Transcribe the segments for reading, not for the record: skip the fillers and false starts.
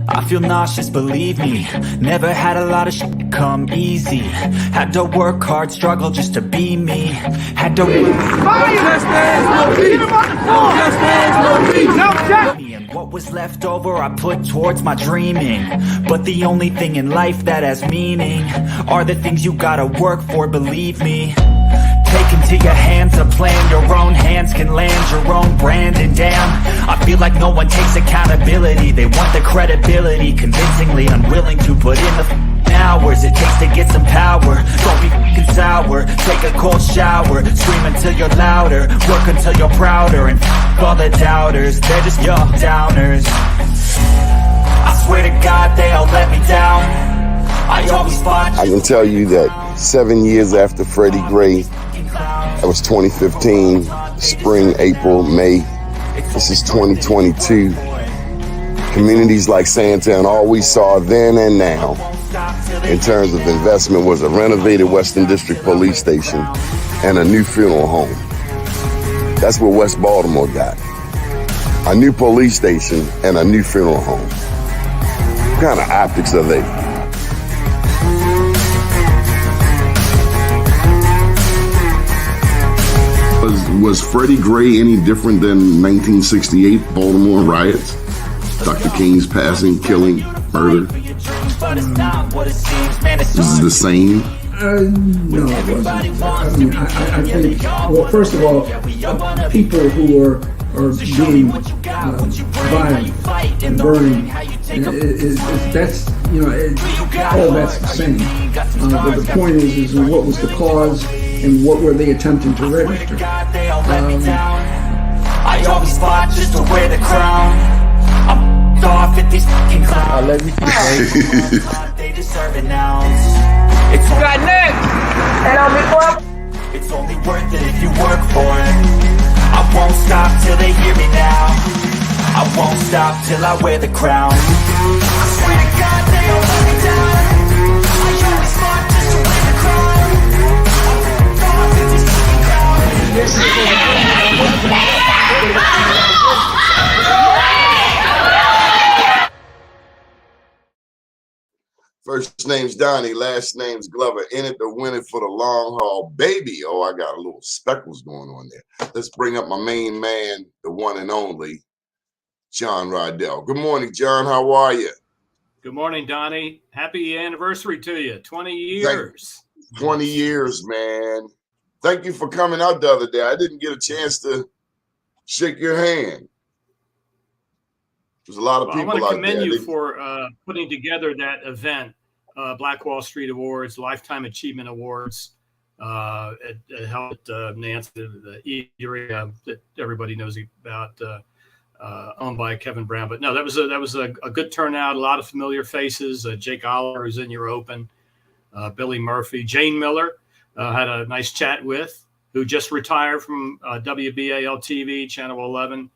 I feel nauseous, believe me. Never had a lot of shit come easy. Had to work hard, struggle just to be me. Had to and what was left over I put towards my dreaming. But the only thing in life that has meaning are the things you gotta work for, believe me. Take into your hands a plan, your own hands can land your own brand. And damn, I feel like no one takes accountability. They want the credibility, convincingly unwilling to put in the hours it takes to get some power. Don't be f***ing sour, take a cold shower. Scream until you're louder, work until you're prouder. And f*** all the doubters, they're just your downers. I swear to God they all let me down. I always fought. I can tell you that 7 years after Freddie Gray, that was 2015, spring, April, May. This is 2022. Communities like Sandtown, all we saw then and now in terms of investment was a renovated Western District Police Station and a new funeral home. That's what West Baltimore got. A new police station and a new funeral home. What kind of optics are they? Was Freddie Gray any different than 1968 Baltimore riots? Dr. King's passing, killing, murder? This is the same? No, it wasn't. I mean, I think, well, first of all, people who are being violent and burning, that's, all that's the same. But the point is what was the cause and what were they attempting to register? I always fought just to wear the crown. I'm off at these fucking clowns. I love you. They deserve an ounce. It's got next. And I'll be up. It's only worth it if you work for it. I won't stop till they hear me now. I won't stop till I wear the crown. I swear to God they all let me down. I always fought just to wear the crown. I'm off at these fucking clowns. First name's Doni, last name's Glover. In it to win it for the long haul, baby. Oh, I got a little speckles going on there. Let's bring up my main man, the one and only, John Rydell. Good morning, John. How are you? Good morning, Doni. Happy anniversary to you. 20 years. 20 years, man. Thank you for coming out the other day. I didn't get a chance to shake your hand. There's a lot of people out there. I want to commend you for putting together that event, Black Wall Street Awards, Lifetime Achievement Awards. It helped Nancy, the eatery that everybody knows about, owned by Kevin Brown. But no, that was a good turnout. A lot of familiar faces. Jake Oliver, who's in your open. Billy Murphy, Jane Miller, had a nice chat with, who just retired from WBAL TV, Channel 11.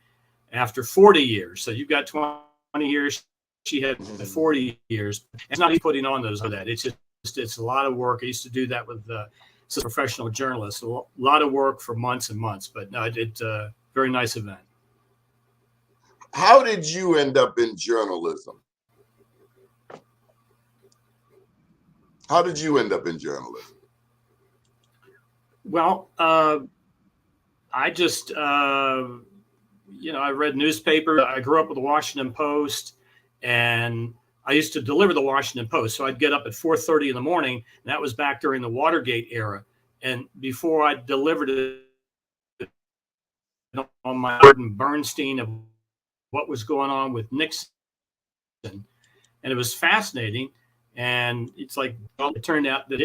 After 40 years. So you've got 20 years. She had 40 years. It's not even putting on those for that. It's a lot of work. I used to do that with some professional journalists. A lot of work for months and months. But no, it's a very nice event. How did you end up in journalism? How did you end up in journalism? Well, I just... I read newspaper. I grew up with the Washington Post, and I used to deliver the Washington Post. So I'd get up at 4:30 in the morning, and that was back during the Watergate era. And before I delivered it on my Gordon Bernstein of what was going on with Nixon, and it was fascinating. And it's like, well, it turned out that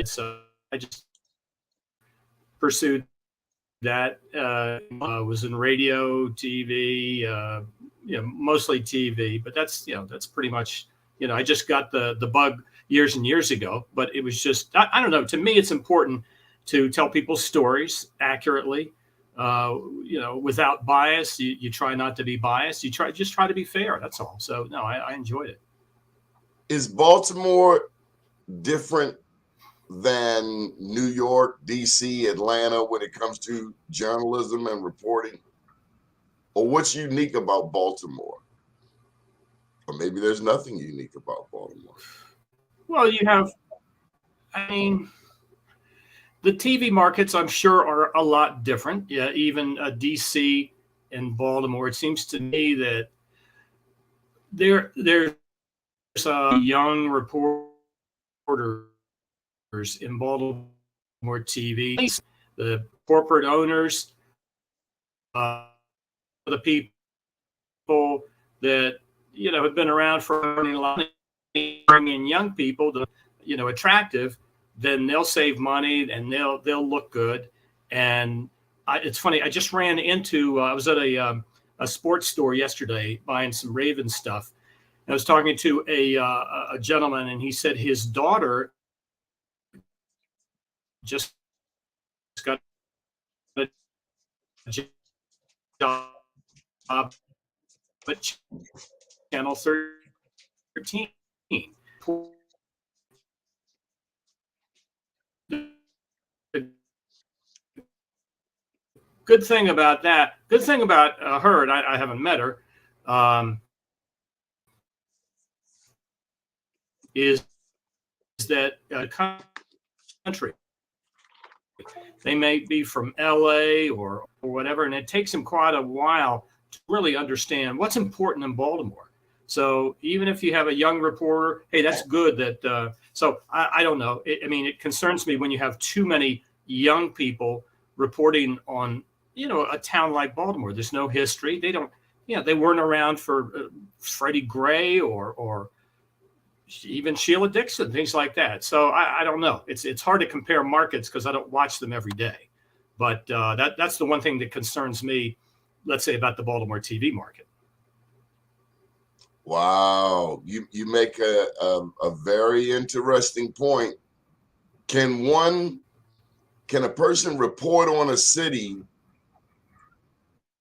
I just pursued that. Was in radio, TV, mostly TV, but that's pretty much, I just got the bug years and years ago, but it was just, I don't know. To me, it's important to tell people's stories accurately, without bias. You try not to be biased. You try to be fair. That's all. So no, I enjoyed it. Is Baltimore different than New York, DC, Atlanta when it comes to journalism and reporting? Or what's unique about Baltimore? Or maybe there's nothing unique about Baltimore. Well, I mean, the TV markets, I'm sure, are a lot different. Yeah, even DC and Baltimore. It seems to me that there's young reporters in Baltimore TV. The corporate owners, the people that have been around for a long time, bring in young people to attractive, then they'll save money and they'll look good. And it's funny, I just ran into I was at a sports store yesterday buying some Ravens stuff. I was talking to a gentleman, and he said his daughter just got a job at Channel 13. The good thing about her, and I haven't met her, is that country. They may be from LA or whatever, and it takes them quite a while to really understand what's important in Baltimore. So even if you have a young reporter, hey, that's good. So I don't know. It concerns me when you have too many young people reporting on a town like Baltimore. There's no history. They don't. They weren't around for Freddie Gray or even Sheila Dixon, things like that. So I don't know. It's hard to compare markets because I don't watch them every day. But that's the one thing that concerns me, let's say, about the Baltimore TV market. Wow, you make a very interesting point. Can a person report on a city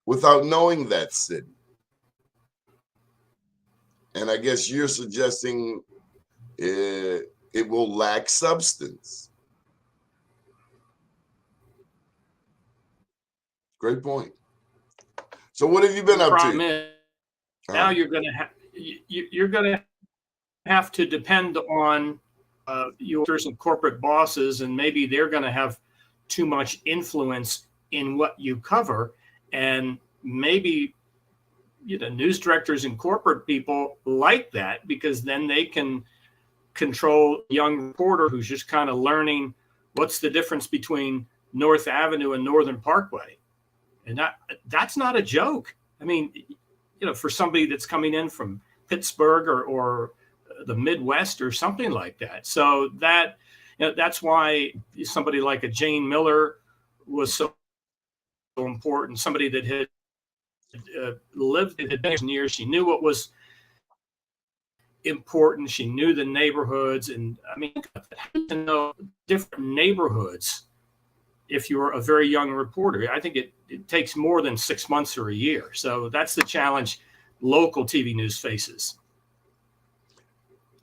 without knowing that city? And I guess you're suggesting it will lack substance. Great point. So what have you been up to? Now you're going to have to depend on some corporate bosses, and maybe they're going to have too much influence in what you cover, and maybe news directors and corporate people like that, because then they can control a young reporter who's just kind of learning what's the difference between North Avenue and Northern Parkway. And that's not a joke. I mean, for somebody that's coming in from Pittsburgh or the Midwest or something like that. So that's why somebody like a Jane Miller was so important. Somebody that had lived in years. She knew what was important. She knew the neighborhoods, and to know different neighborhoods if you're a very young reporter. I think it takes more than 6 months or a year. So that's the challenge local TV news faces.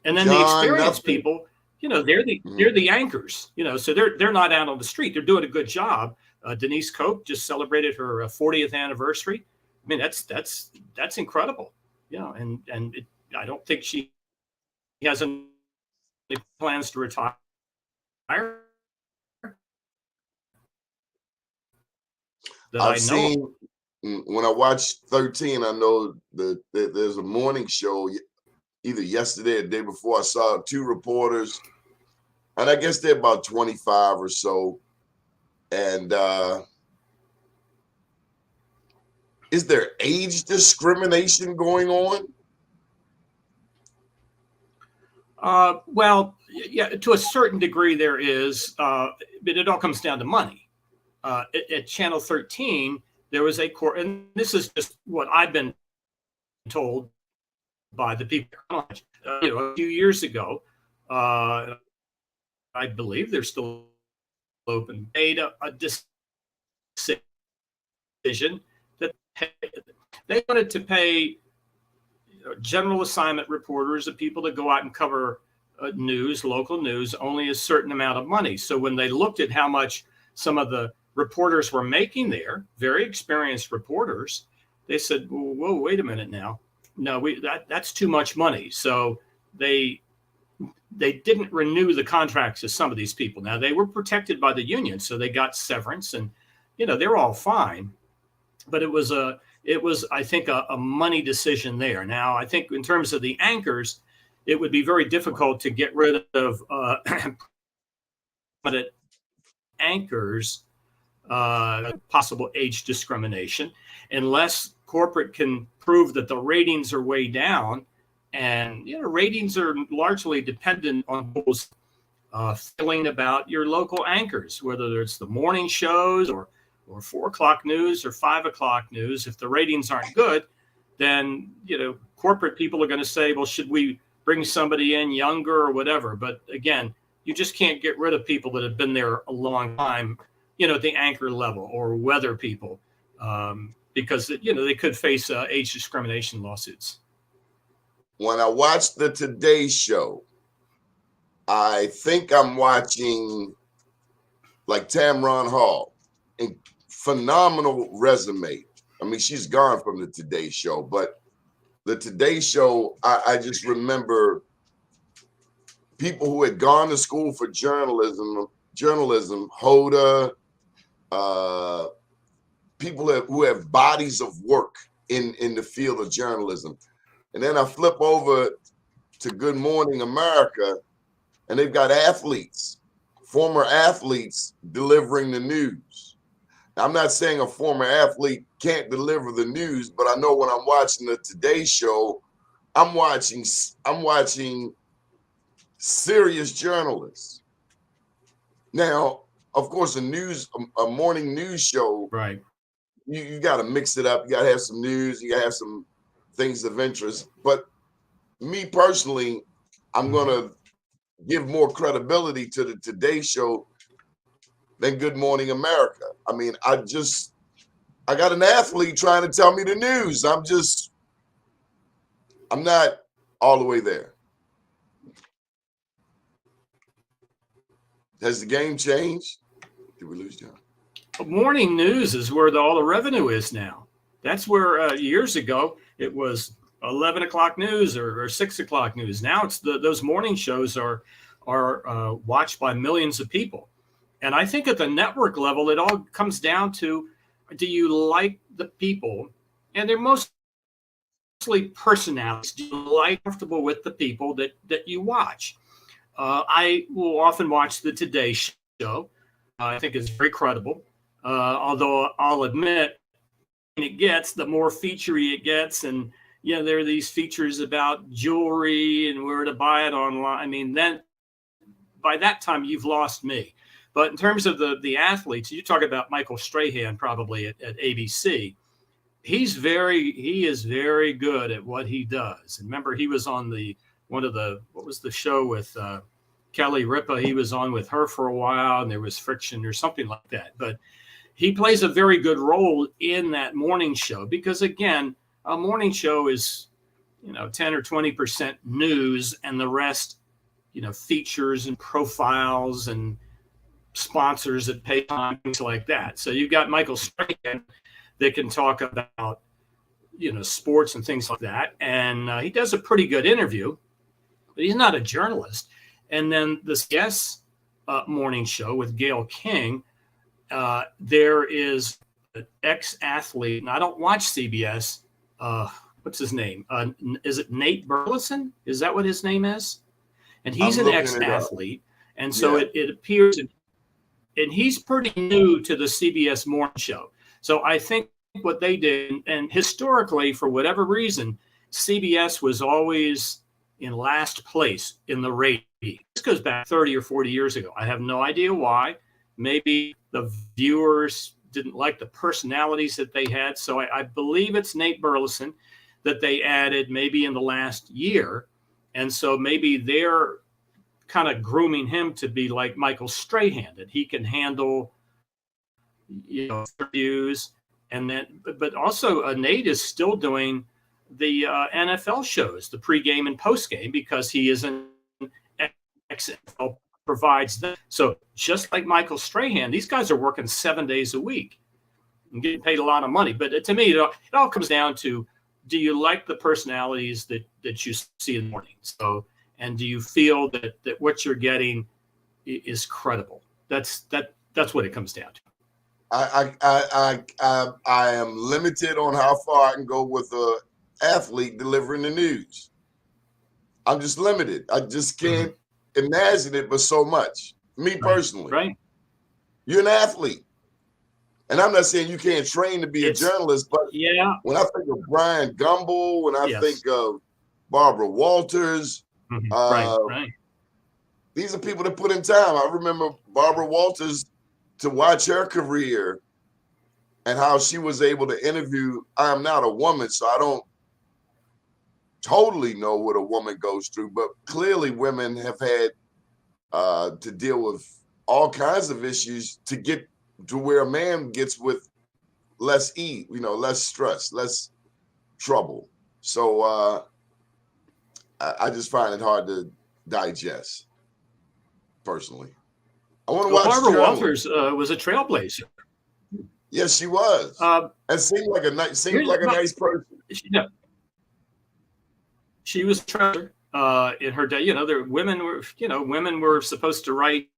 And then the experienced people, they're the anchors, so they're not out on the street. They're doing a good job. Denise Koch just celebrated her 40th anniversary. I mean, that's incredible, and I don't think she has any plans to retire. I've seen when I watched 13, I know that there's a morning show either yesterday or the day before. I saw 2 reporters, and I guess they're about 25 or so. And is there age discrimination going on? Well, yeah, to a certain degree there is, but it all comes down to money. At Channel 13, there was a court, and this is just what I've been told by the people. A few years ago, I believe they're still open. Made a decision that they wanted to pay general assignment reporters, the people that go out and cover news, local news, only a certain amount of money. So when they looked at how much some of the reporters were making there, very experienced reporters, they said, whoa, wait a minute now. no, that's too much money. So they didn't renew the contracts of some of these people. Now they were protected by the union, so they got severance, and they're all fine. But it was I think a money decision there. Now I think in terms of the anchors, it would be very difficult to get rid of anchors, possible age discrimination, unless corporate can prove that the ratings are way down. And ratings are largely dependent on people's feeling about your local anchors, whether it's the morning shows or 4 o'clock news or 5 o'clock news. If the ratings aren't good, then corporate people are going to say, well, should we bring somebody in younger or whatever? But again, you just can't get rid of people that have been there a long time, at the anchor level, or weather people, because they could face age discrimination lawsuits. When I watch the Today Show, I think I'm watching like Tamron Hall, and phenomenal resume. I mean, she's gone from the Today Show, but the Today Show, I just remember people who had gone to school for journalism, Hoda, people who have bodies of work in the field of journalism. And then I flip over to Good Morning America, and they've got athletes, former athletes, delivering the news. Now, I'm not saying a former athlete can't deliver the news, but I know when I'm watching the Today Show, I'm watching serious journalists. Now, of course, a morning news show, right? You got to mix it up. You got to have some news. You got to have some things of interest. But me personally, I'm going to give more credibility to the Today Show than Good Morning America. I mean, I got an athlete trying to tell me the news. I'm not all the way there. Has the game changed? Did we lose John? Morning news is where all the revenue is now. That's where years ago it was 11 o'clock news or 6 o'clock news. Now it's those morning shows are watched by millions of people. And I think at the network level, it all comes down to, do you like the people? And they're mostly personalities. Do you like comfortable with the people that you watch? I will often watch the Today Show. I think it's very credible. Although I'll admit, it gets, the more featurey it gets, and there are these features about jewelry and where to buy it online. I mean, then by that time you've lost me. But in terms of the athletes, you talk about Michael Strahan probably at ABC. He is very good at what he does. And remember, he was on what was the show with Kelly Ripa? He was on with her for a while, and there was friction or something like that. But he plays a very good role in that morning show because, again, a morning show is 10 or 20% news, and the rest features and profiles and sponsors that pay time, things like that. So you've got Michael Strahan that can talk about sports and things like that, and he does a pretty good interview, but he's not a journalist. And then this CBS morning show with Gayle King, there is an ex-athlete, and I don't watch CBS. What's his name? Is it Nate Burleson? Is that what his name is? And he's an ex-athlete, and so it appears, and he's pretty new to the CBS morning show. So I think what they did, and historically, for whatever reason, CBS was always in last place in the rating. This goes back 30 or 40 years ago. I have no idea why. Maybe the viewers didn't like the personalities that they had. So I believe it's Nate Burleson that they added maybe in the last year. And so maybe they're kind of grooming him to be like Michael Strahan, that he can handle interviews. And then, but also Nate is still doing the NFL shows, the pregame and postgame, because he is an XFL provides them. So just like Michael Strahan, these guys are working 7 days a week and getting paid a lot of money. But to me, it all comes down to, do you like the personalities that you see in the morning? So, and do you feel that what you're getting is credible? That's what it comes down to. I am limited on how far I can go with an athlete delivering the news. I'm just limited. I just can't imagine it, but so much. Me personally, right? You're an athlete, and I'm not saying you can't train to be a journalist, but yeah, when I think of Brian Gumbel, when I think of Barbara Walters, right. These are people that put in time. I remember Barbara Walters, to watch her career and how she was able to interview. I am not a woman, so I don't totally know what a woman goes through, but clearly women have had to deal with all kinds of issues to get to where a man gets with less less stress, less trouble. So I just find it hard to digest personally. I want to watch Barbara Walters was a trailblazer. Yes, she was. And seemed like a nice person. She was a treasure in her day. Women were supposed to write,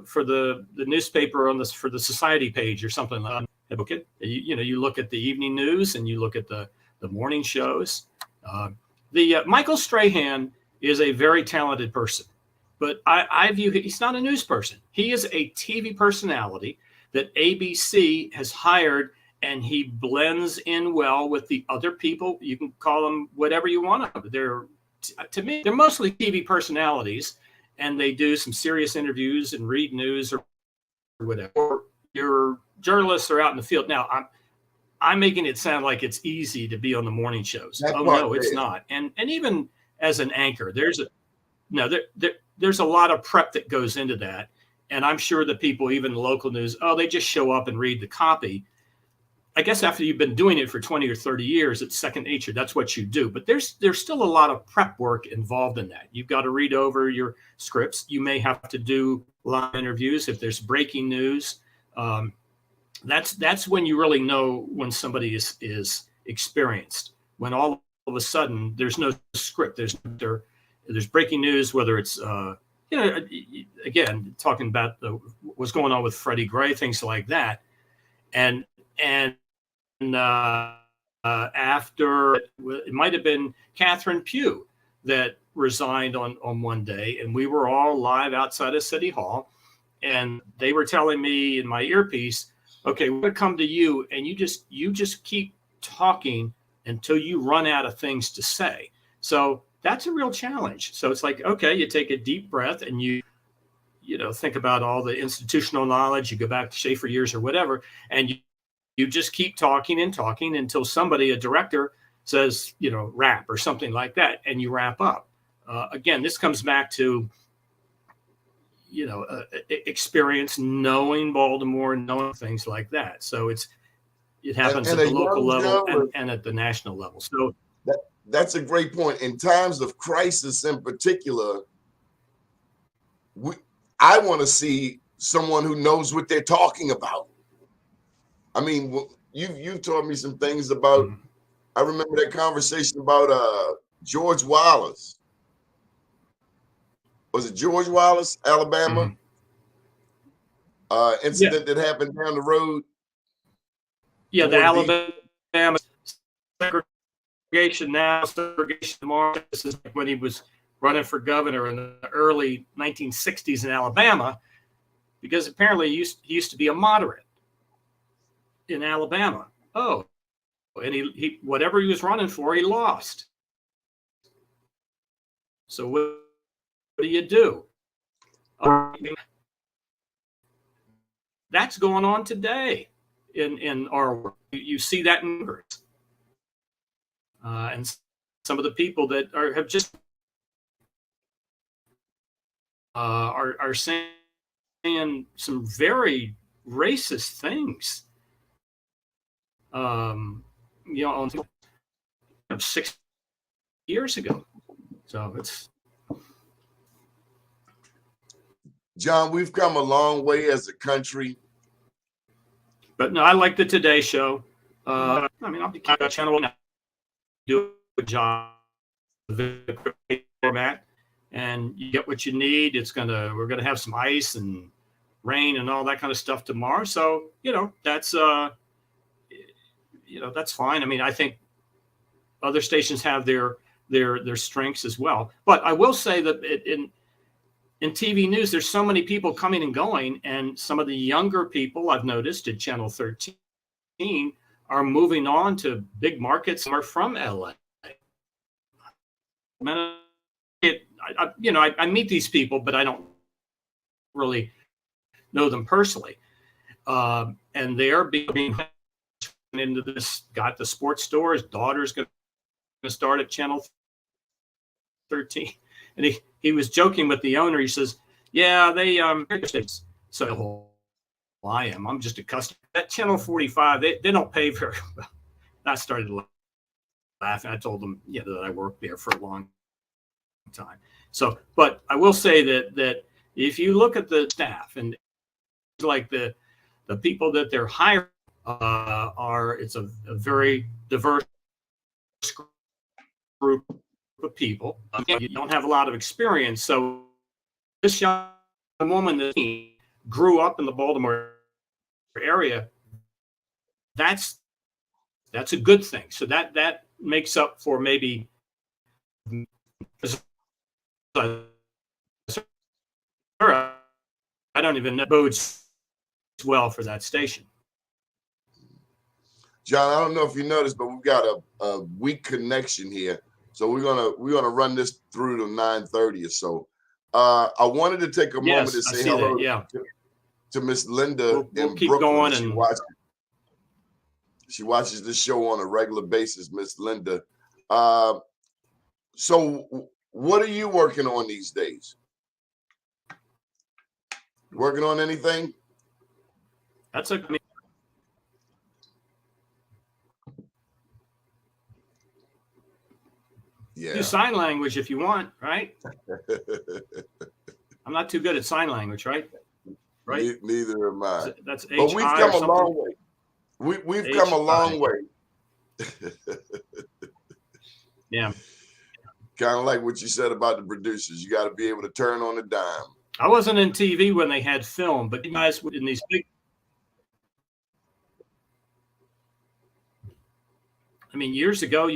for the newspaper for the society page or something like that. You look at the evening news and you look at the morning shows. Michael Strahan is a very talented person, but I view he's not a news person. He is a TV personality that ABC has hired, and he blends in well with the other people. You can call them whatever you want. To me, they're mostly TV personalities, and they do some serious interviews and read news or whatever. Or your journalists are out in the field. Now, I'm making it sound like it's easy to be on the morning shows. No, it's not. And even as an anchor, there's a lot of prep that goes into that. And I'm sure that people, even local news, they just show up and read the copy. I guess after you've been doing it for 20 or 30 years, it's second nature. That's what you do. But there's still a lot of prep work involved in that. You've got to read over your scripts. You may have to do live interviews if there's breaking news. That's when you really know when somebody is experienced. When all of a sudden there's no script, there's breaking news, whether it's again talking about what's going on with Freddie Gray, things like that, and after it might have been Catherine Pugh that resigned on one day, and we were all live outside of City Hall, and they were telling me in my earpiece, okay, we're going to come to you, and you just keep talking until you run out of things to say. So that's a real challenge. So it's like, okay, you take a deep breath and you think about all the institutional knowledge, you go back to Schaefer years or whatever, and you just keep talking and talking until somebody, a director, says, wrap or something like that, and you wrap up. Again, this comes back to experience, knowing Baltimore, knowing things like that. So it happens at the local level and at the national level. So that's a great point. In times of crisis, in particular, I want to see someone who knows what they're talking about. I mean, you've taught me some things about. Mm-hmm. I remember that conversation about George Wallace. Was it George Wallace, Alabama? Mm-hmm. Incident that happened down the road. Yeah, the Alabama segregation tomorrow. This is when he was running for governor in the early 1960s in Alabama, because apparently he used to be a moderate in Alabama. Oh, and he whatever he was running for, he lost. So what do you do? That's going on today in our work. You see that in numbers. And some of the people that have just are saying some very racist things. On 6 years ago. So it's. John, we've come a long way as a country. But no, I like the Today Show. I mean, I'll be channel now, do a job format, and you get what you need. We're gonna have some ice and rain and all that kind of stuff tomorrow. So that's that's fine. I mean, I think other stations have their strengths as well. But I will say that in TV news, there's so many people coming and going, and some of the younger people I've noticed at Channel 13 are moving on to big markets. Some are from LA. I meet these people, but I don't really know them personally. And they are being into this. Got the sports store. His daughter's going to start at Channel 13, and he was joking with the owner. He says, "Yeah, they so." Well, I'm just a customer. At Channel 45, they don't pay very well. I started laughing. I told them that I worked there for a long time. So, but I will say that if you look at the staff and like the people that they're hiring it's a very diverse group of people. You don't have a lot of experience. So this young woman that grew up in the Baltimore area, that's a good thing. So that makes up for maybe I don't even know bodes well for that station. John, I don't know if you noticed, but we've got a weak connection here. So we're gonna run this through to 9:30 or so. I wanted to take a moment to say hello to Miss Linda we'll in keep Brooklyn. Going She watches this show on a regular basis, Miss Linda. So what are you working on these days? Working on anything? That's a do sign language if you want, right? I'm not too good at sign language, right? Right. Neither am I. That's H. But we've come a long way. We've come a long way. Yeah. Kind of like what you said about the producers. You got to be able to turn on a dime. I wasn't in TV when they had film, but you guys in these big. I mean, years ago,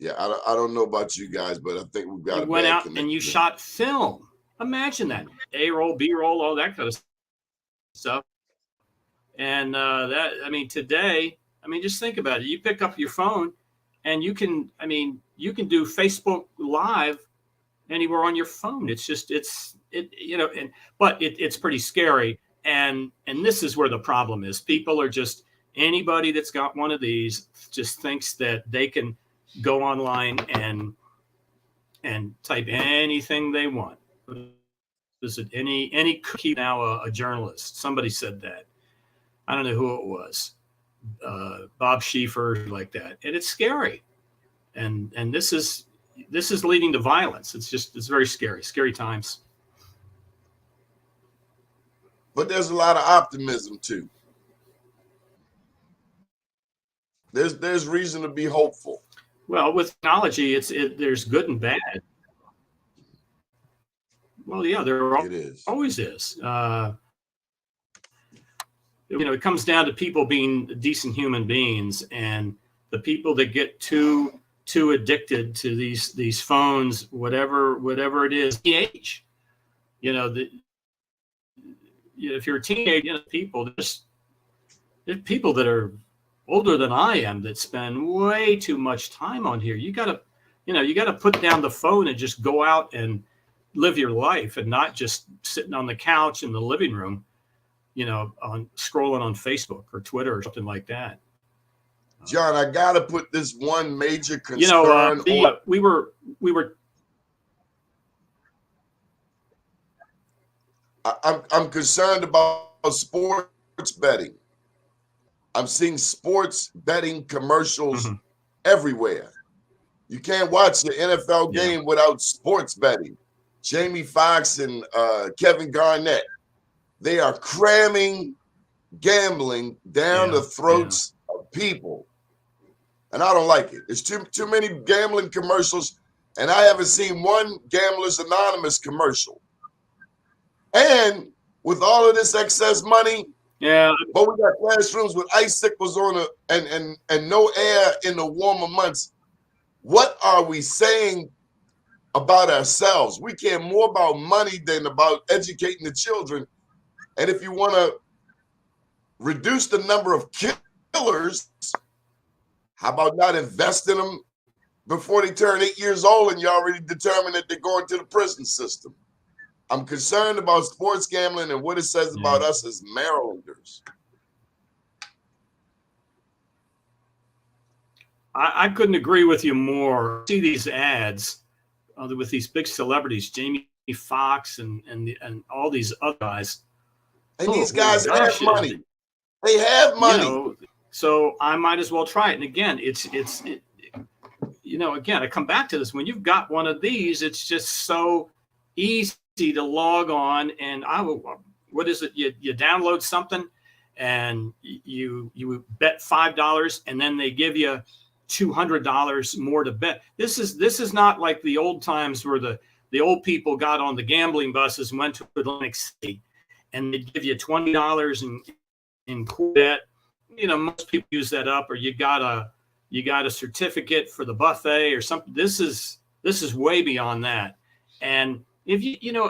Yeah, I don't know about you guys, but I think we've got. You went out and you shot film. Imagine that. A-roll, B-roll, all that kind of stuff. And today, just think about it. You pick up your phone and you can do Facebook Live anywhere on your phone. It's pretty scary. And this is where the problem is. People are just, anybody that's got one of these just thinks that they can go online and type anything they want. Is it any cookie now a journalist? Somebody said that. I don't know who it was. Bob Schieffer, like that. And it's scary. And this is leading to violence. It's very scary times. But there's a lot of optimism too. There's reason to be hopeful. Well, with technology, there's good and bad. Well, yeah, always is. It comes down to people being decent human beings, and the people that get too addicted to these phones, whatever it is, the age. If you're a teenager, there's people that are older than I am that spend way too much time on here. You gotta put down the phone and just go out and live your life, and not just sitting on the couch in the living room, on scrolling on Facebook or Twitter or something like that. John, I gotta put this one major concern. We were. I'm concerned about sports betting. I'm seeing sports betting commercials everywhere. You can't watch the NFL game without sports betting. Jamie Foxx and Kevin Garnett, they are cramming gambling down the throats of people. And I don't like it. There's too many gambling commercials, and I haven't seen one Gamblers Anonymous commercial. And with all of this excess money, but we got classrooms with icicles on and no air in the warmer months. What are we saying about ourselves? We care more about money than about educating the children. And if you want to reduce the number of killers, how about not investing them before they turn 8 years old and you already determined that they're going to the prison system? I'm concerned about sports gambling and what it says about us as Marylanders. I couldn't agree with you more. I see these ads with these big celebrities, Jamie Foxx and all these other guys. And these guys have money. They have money. You know, so I might as well try it. And again, it's again, I come back to this. When you've got one of these, it's just so easy to log on and what is it? You download something and you bet $5 and then they give you $200 more to bet. This is not like the old times where the old people got on the gambling buses and went to Atlantic City and they'd give you $20 in bet. You know, most people use that up, or you got a certificate for the buffet or something. This is way beyond that. And if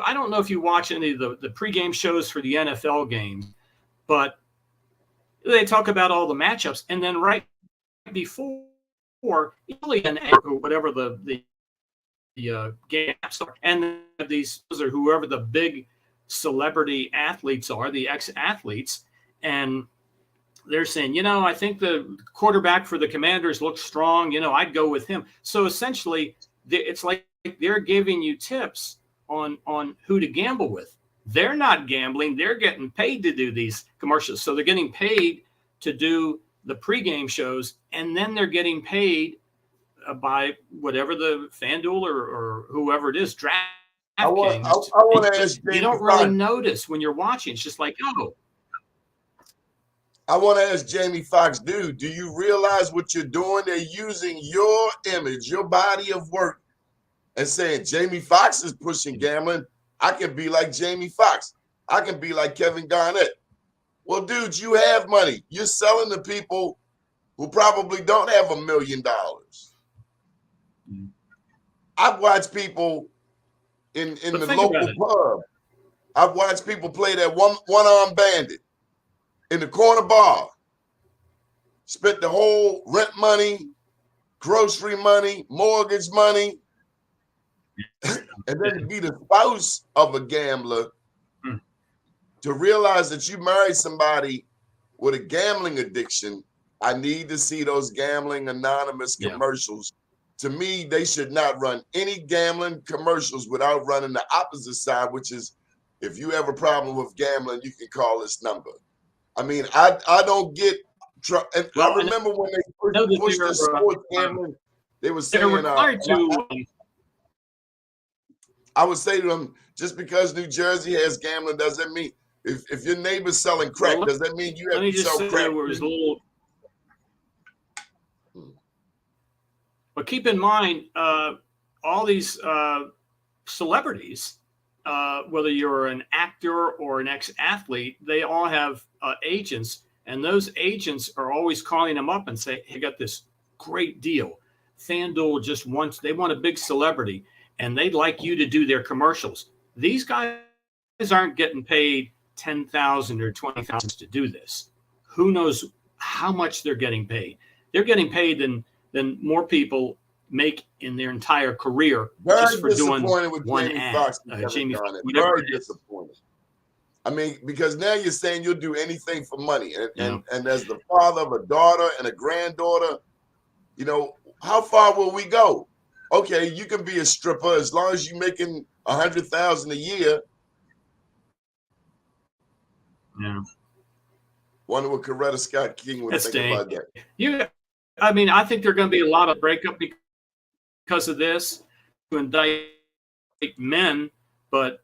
I don't know if you watch any of the pregame shows for the NFL games, but they talk about all the matchups, and then right before usually an or whatever the game are, and these are whoever the big celebrity athletes are, the ex-athletes, and they're saying, I think the quarterback for the Commanders looks strong. I'd go with him. So essentially, it's like they're giving you tips on who to gamble with. They're not gambling. They're getting paid to do these commercials. So they're getting paid to do the pregame shows, and then they're getting paid by whatever the FanDuel or whoever it is, DraftKings. I want to ask Jamie you don't really notice when you're watching. It's just like, I want to ask Jamie Foxx, do you realize what you're doing? They're using your image, your body of work, and saying Jamie Foxx is pushing gambling. I can be like Jamie Foxx. I can be like Kevin Garnett. Well, dude, you have money. You're selling to people who probably don't have $1 million. I've watched people in the local pub. I've watched people play that one-arm bandit in the corner bar. Spent the whole rent money, grocery money, mortgage money, and then to be the spouse of a gambler, to realize that you married somebody with a gambling addiction. I need to see those Gambling Anonymous commercials. To me, they should not run any gambling commercials without running the opposite side, which is, if you have a problem with gambling, you can call this number. I mean, I don't get. And I remember when they first pushed the sports gambling, they were saying, required to. I would say to them, just because New Jersey has gambling doesn't mean if your neighbor's selling crack, does that mean you have to sell crack? But keep in mind, all these celebrities, whether you're an actor or an ex-athlete, they all have agents, and those agents are always calling them up and say, "Hey, I got this great deal. FanDuel just they want a big celebrity, and they'd like you to do their commercials." These guys aren't getting paid $10,000 or $20,000 to do this. Who knows how much they're getting paid? They're getting paid than more people make in their entire career just for doing one ad. Jamie Foxx, very disappointed. I mean, because now you're saying you'll do anything for money, and as the father of a daughter and a granddaughter, how far will we go? Okay, you can be a stripper as long as you're making $100,000 a year. Yeah. Wonder what Coretta Scott King would think about that. I mean, I think there are going to be a lot of breakup because of this to indict men, but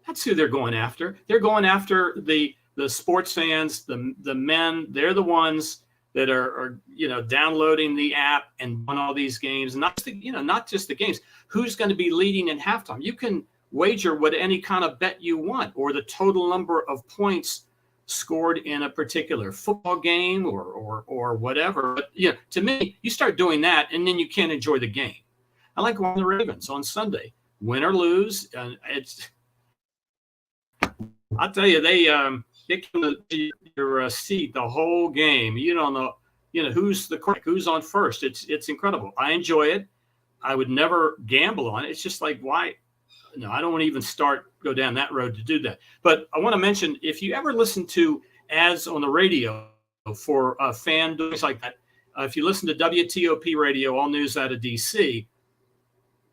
that's who they're going after. They're going after the sports fans, the men. They're the ones that are downloading the app and won all these games. Not just the games. Who's going to be leading in halftime? You can wager what any kind of bet you want, or the total number of points scored in a particular football game or whatever. But to me, you start doing that, and then you can't enjoy the game. I like watching the Ravens on Sunday, win or lose. I'll tell you, they come to your seat the whole game. You don't know, who's the quarterback, who's on first. It's incredible. I enjoy it. I would never gamble on it. It's just like, why? No, I don't want to even go down that road to do that. But I want to mention, if you ever listen to ads on the radio for fan doings like that, if you listen to WTOP radio, all news out of DC,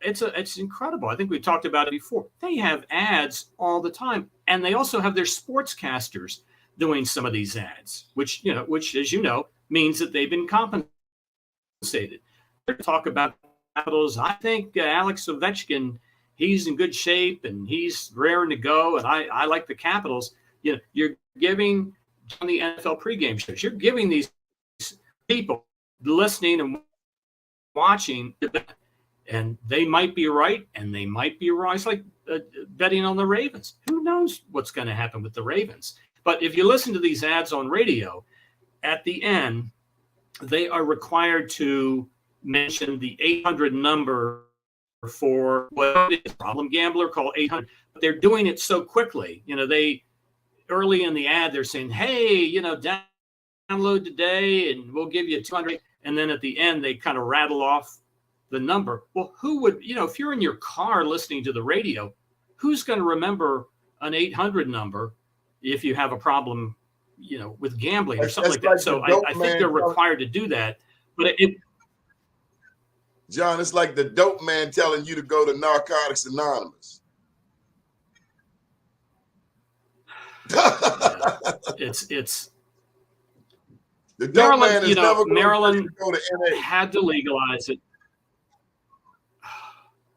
it's incredible. I think we talked about it before. They have ads all the time, and they also have their sportscasters doing some of these ads, which as you know means that they've been compensated. They talk about Capitals. I think Alex Ovechkin, he's in good shape and he's raring to go, and I like the Capitals. You're giving on the NFL pregame shows. You're giving these people listening and watching. And they might be right, and they might be wrong. It's like betting on the Ravens. Who knows what's going to happen with the Ravens? But if you listen to these ads on radio, at the end, they are required to mention the 800 number for what is problem gambler, call 800. But they're doing it so quickly. They early in the ad, they're saying, hey, download today, and we'll give you 200. And then at the end, they kind of rattle off the number. Well, who would, if you're in your car listening to the radio, who's going to remember an 800 number if you have a problem, with gambling or something like that? So I think they're required to do that. But John, it's like the dope man telling you to go to Narcotics Anonymous. It's the dope man is never Maryland going to NA. had to legalize it.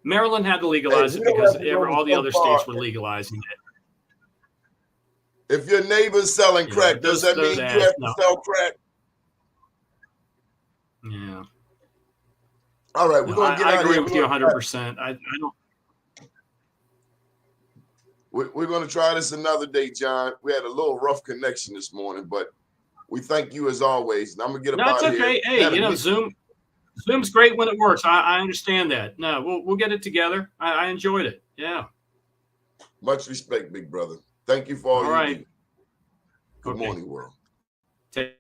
Maryland had to legalize it because all the other states were legalizing it. If your neighbor's selling crack, does that mean you have to sell crack? Yeah. All right, we're going to get out of here. I agree with you 100%. I don't. We're going to try this another day, John. We had a little rough connection this morning, but we thank you as always. And I'm going to get about That's okay. here. Hey, Zoom's great when it works. I understand that. No, we'll get it together. I enjoyed it. Yeah. Much respect, big brother. Thank you for all you do. Good morning, world. Take